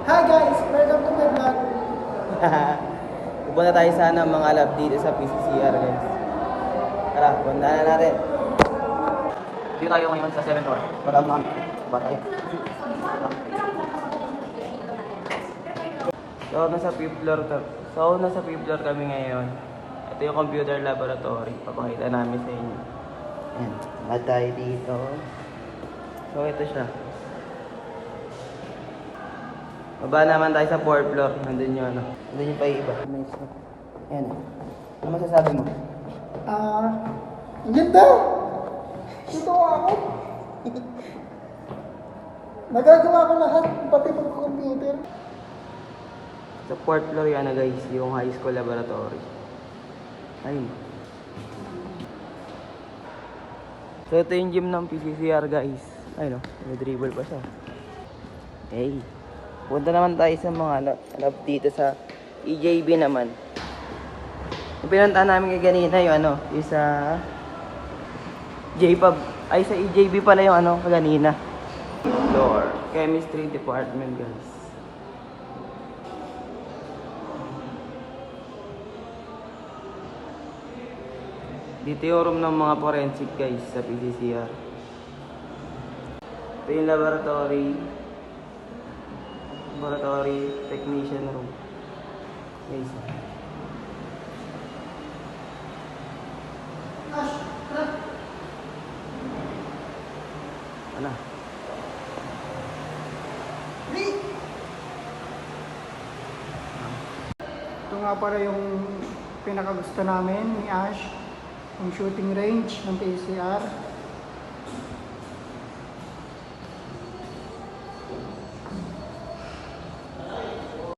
Hi guys! Welcome to my vlog. Pupunta tayo sana mga lab dito sa PCCR guys. Tara, punta na natin. Dito tayo ngayon sa 7th floor. Para mga ba tayo? Nasa 5th floor to. Nasa 5th floor kami ngayon. Ito yung computer laboratory. Papakita namin sa inyo. Ayan. Lahat tayo dito. So, ito siya. Baba naman tayo sa 4th floor. Nandun yung ano. Nandun yung pa iba. Ayan. Ano masasabi mo? Ang ganda! Ito ako. Nagagawa ko lahat, pati pag-computer. Sa 4th floor yan na guys, yung high school laboratory. Ayun. So ito yung gym ng PCCR guys. Ayun o, may dribble pa siya. Hey. Punta naman tayo sa mga lab dito sa EJB naman. Yung pinuntahan namin kay ganina yung ano, yung sa JPAB. Ay sa EJB pala yung ano, kanina. Floor. Chemistry department guys. Dito yung room ng mga forensic guys sa PCCR. Ito yung laboratory. Laboratory technician room. Guys. Ano? Ito nga para yung pinakagusto namin ni Ash, yung shooting range ng PCR.